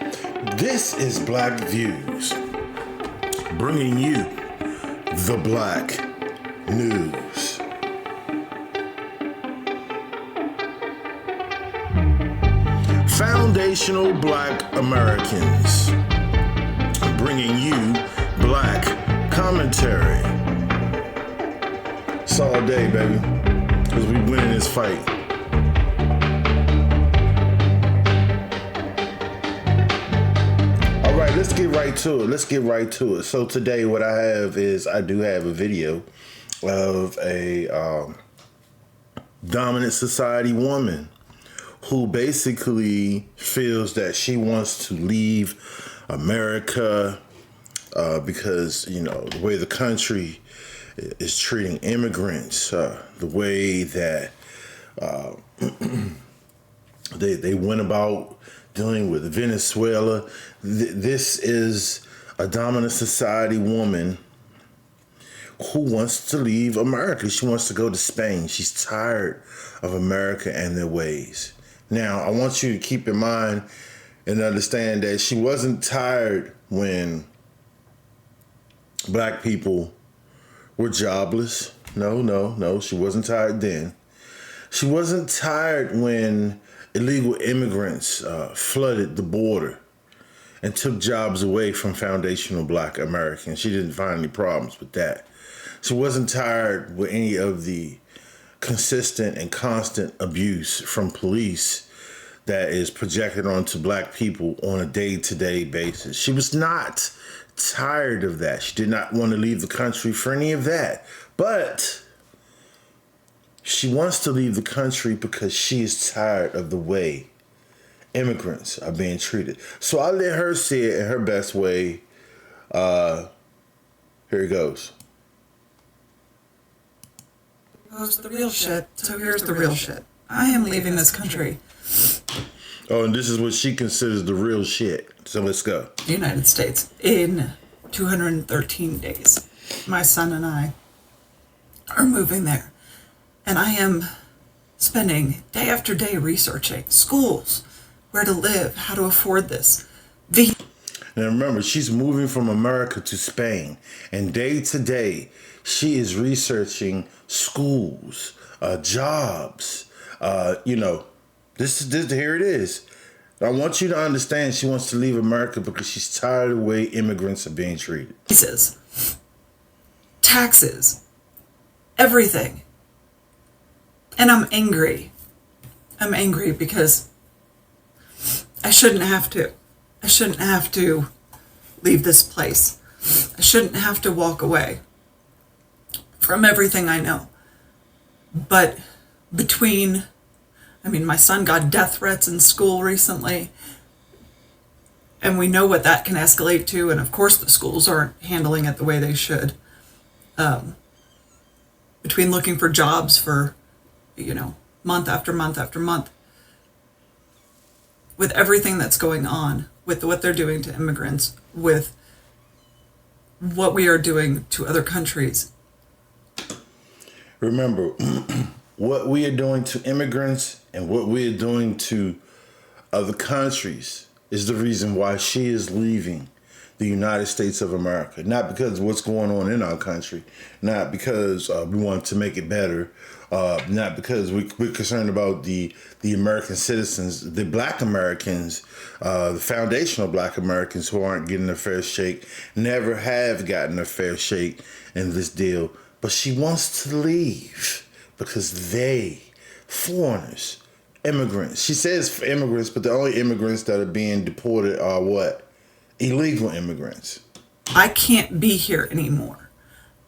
This is Black Views, bringing you the Black News. Foundational Black Americans, bringing you Black commentary. It's all day, baby, because we winning this fight. All right, let's get right to it. So today what I have is I do have a video of a dominant society woman who basically feels that she wants to leave America because, you know, the way the country is treating immigrants, the way that they went about dealing with Venezuela. This is a dominant society woman who wants to leave America. She wants to go to Spain. She's tired of America and their ways. Now, I want you to keep in mind and understand that she wasn't tired when black people were jobless. No, she wasn't tired then. She wasn't tired when illegal immigrants flooded the border and took jobs away from foundational black Americans. She didn't find any problems with that. She wasn't tired with any of the consistent and constant abuse from police that is projected onto black people on a day-to-day basis. She was not tired of that. She did not want to leave the country for any of that. But she wants to leave the country because she is tired of the way immigrants are being treated. So I let her see it in her best way. Here it goes. Here's the real shit. So here's the real shit. I am leaving this country. Oh, and this is what she considers the real shit. So let's go. The United States in 213 days. My son and I are moving there. And I am spending day after day researching schools, where to live, how to afford this. And remember, she's moving from America to Spain. And day to day, she is researching schools, jobs. Here it is. I want you to understand she wants to leave America because she's tired of the way immigrants are being treated. Taxes, everything. And I'm angry. I'm angry because I shouldn't have to. I shouldn't have to leave this place. I shouldn't have to walk away from everything I know. But my son got death threats in school recently, and we know what that can escalate to, and of course the schools aren't handling it the way they should. Between looking for jobs for, month after month after month, with everything that's going on, with what they're doing to immigrants, with what we are doing to other countries. Remember, what we are doing to immigrants and what we are doing to other countries is the reason why she is leaving the United States of America. Not because of what's going on in our country, not because we want to make it better, not because we're concerned about the American citizens, the black Americans, the foundational black Americans who aren't getting a fair shake, never have gotten a fair shake in this deal. But she wants to leave because they, foreigners, immigrants. She says immigrants, but the only immigrants that are being deported are what? Illegal immigrants. I can't be here anymore.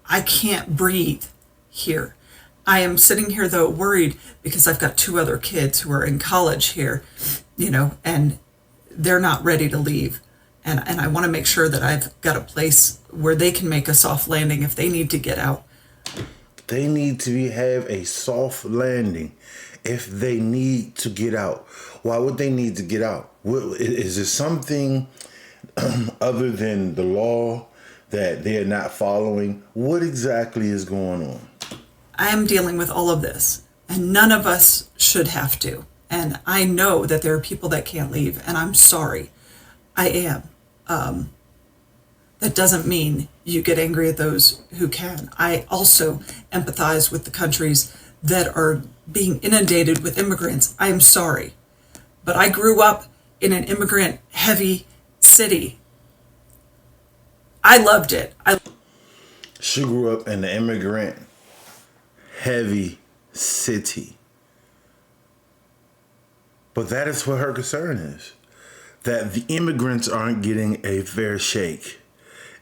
I can't breathe here. I am sitting here, though, worried because I've got two other kids who are in college here, and they're not ready to leave. And I want to make sure that I've got a place where they can make a soft landing if they need to get out. They need to have a soft landing if they need to get out. Why would they need to get out? Is there something other than the law that they're not following? What exactly is going on? I am dealing with all of this, and none of us should have to. And I know that there are people that can't leave, and I'm sorry. I am. That doesn't mean you get angry at those who can. I also empathize with the countries that are being inundated with immigrants. I am sorry. But I grew up in an immigrant heavy city. I loved it. She grew up in an immigrant heavy city. But that is what her concern is. That the immigrants aren't getting a fair shake.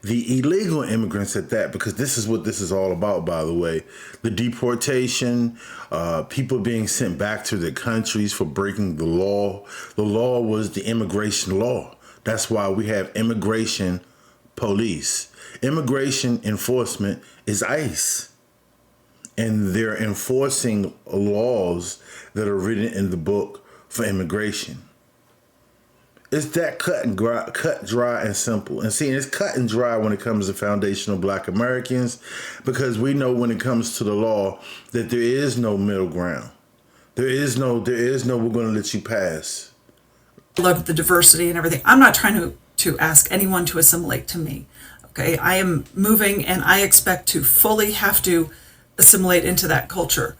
The illegal immigrants at that, because this is what this is all about, by the way. The deportation, people being sent back to their countries for breaking the law. The law was the immigration law. That's why we have immigration police. Immigration enforcement is ICE. And they're enforcing laws that are written in the book for immigration. It's that cut, dry, and simple. And see, it's cut and dry when it comes to foundational Black Americans, because we know when it comes to the law that there is no middle ground. There is no, we're going to let you pass. I love the diversity and everything. I'm not trying to ask anyone to assimilate to me. Okay. I am moving and I expect to fully have to assimilate into that culture.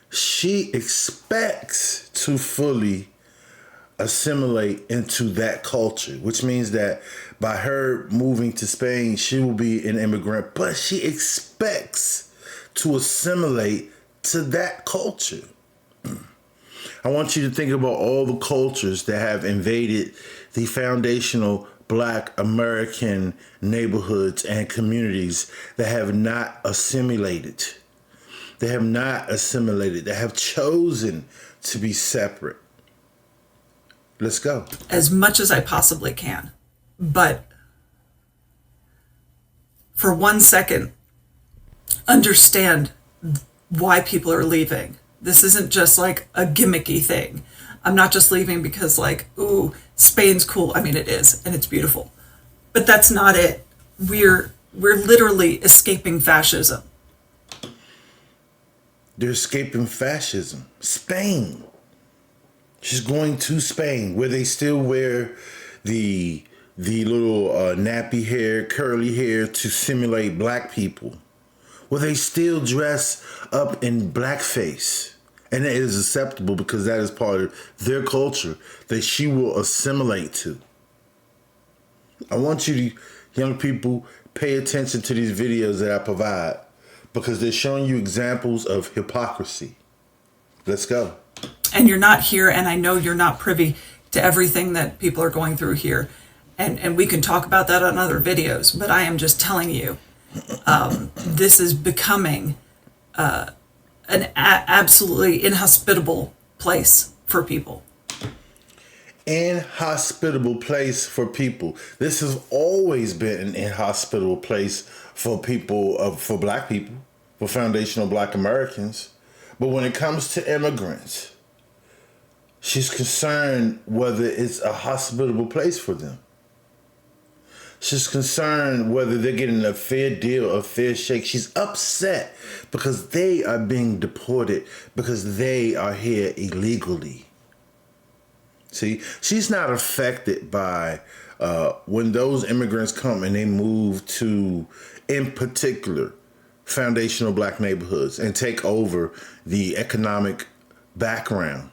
She expects to fully assimilate into that culture, which means that by her moving to Spain, she will be an immigrant, but she expects to assimilate to that culture. I want you to think about all the cultures that have invaded the foundational Black American neighborhoods and communities that have not assimilated. They have not assimilated. They have chosen to be separate. Let's go. As much as I possibly can. But for 1 second, understand why people are leaving. This isn't just like a gimmicky thing. I'm not just leaving because like, ooh, Spain's cool. I mean, it is, and it's beautiful. But that's not it. We're literally escaping fascism. They're escaping fascism. Spain. She's going to Spain, where they still wear the little nappy hair, curly hair to simulate Black people. Where they still dress up in blackface. And it is acceptable because that is part of their culture that she will assimilate to. I want you to, young people, pay attention to these videos that I provide because they're showing you examples of hypocrisy. Let's go. And you're not here, and I know you're not privy to everything that people are going through here. And we can talk about that on other videos, but I am just telling you, this is becoming an absolutely inhospitable place for people. Inhospitable place for people. This has always been an inhospitable place for people, for Black people, for foundational Black Americans. But when it comes to immigrants, she's concerned whether it's a hospitable place for them. She's concerned whether they're getting a fair deal, a fair shake. She's upset because they are being deported because they are here illegally. See, she's not affected by when those immigrants come and they move to, in particular, foundational Black neighborhoods and take over the economic background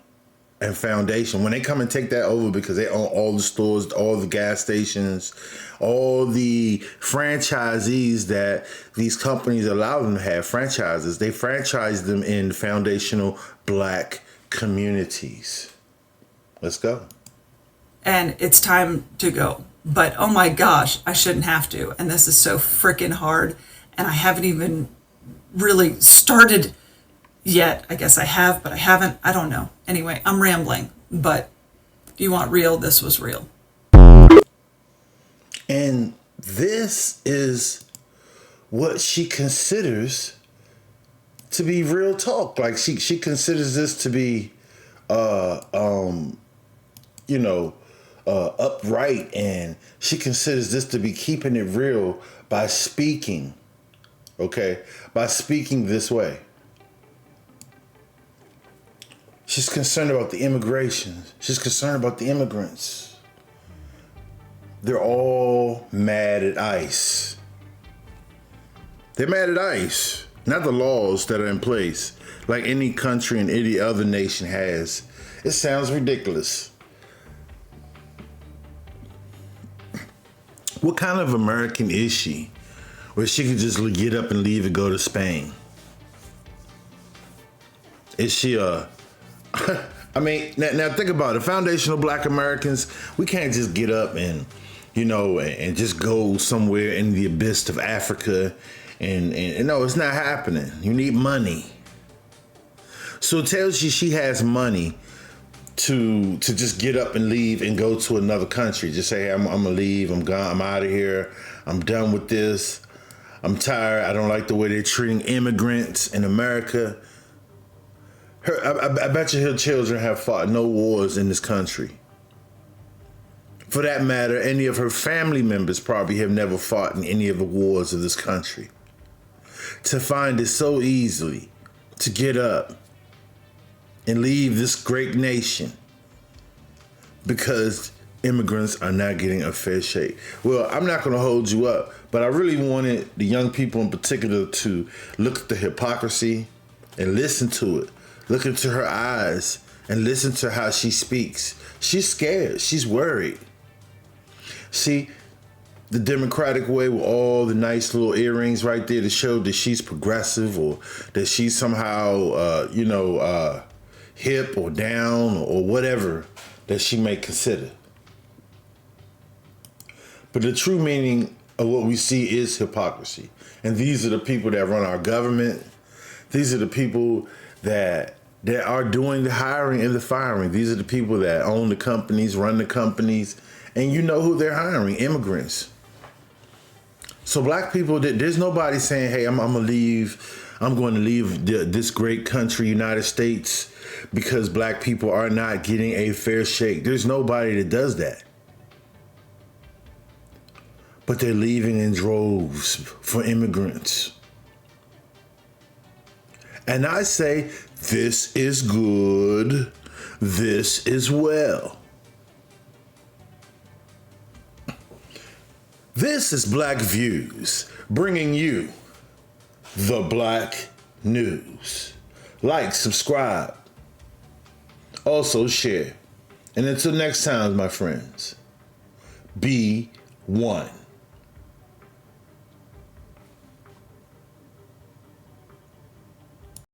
and foundation. When they come and take that over because they own all the stores, all the gas stations, all the franchisees that these companies allow them to have franchises, they franchise them in foundational Black communities. Let's go. And it's time to go. But oh my gosh, I shouldn't have to. And this is so freaking hard. And I haven't even really started yet. I guess I have, but I haven't. I don't know. Anyway, I'm rambling. But if you want real, this was real. And this is what she considers to be real talk. Like she considers this to be upright, and she considers this to be keeping it real by speaking, by speaking this way. She's concerned about the immigration. She's concerned about the immigrants. they're all mad at ICE. They're mad at ICE, not the laws that are in place, like any country and any other nation has. It sounds ridiculous. What kind of American is she, where she could just get up and leave and go to Spain? Is she a... I mean, now think about it. Foundational Black Americans, we can't just get up and, and just go somewhere in the abyss of Africa. And no, it's not happening. You need money. So it tells you she has money to just get up and leave and go to another country. Just say, hey, I'm gonna leave. I'm gone. I'm out of here. I'm done with this. I'm tired. I don't like the way they're treating immigrants in America. I bet you her children have fought no wars in this country. For that matter, any of her family members probably have never fought in any of the wars of this country. To find it so easily to get up and leave this great nation because immigrants are not getting a fair shake. Well, I'm not going to hold you up, but I really wanted the young people in particular to look at the hypocrisy and listen to it. Look into her eyes and listen to how she speaks. She's scared. She's worried. See, the Democratic way with all the nice little earrings right there to show that she's progressive or that she's somehow, hip or down or whatever that she may consider. But the true meaning of what we see is hypocrisy. And these are the people that run our government. These are the people that are doing the hiring and the firing. These are the people that own the companies, run the companies, and you know who they're hiring, immigrants. So black people, there's nobody saying, hey, I'm going to leave this great country, United States, because black people are not getting a fair shake. There's nobody that does that. But they're leaving in droves for immigrants. And I say, this is good. This is well. This is Black Views, bringing you the Black News. Like, subscribe. Also share. And until next time, my friends, be one.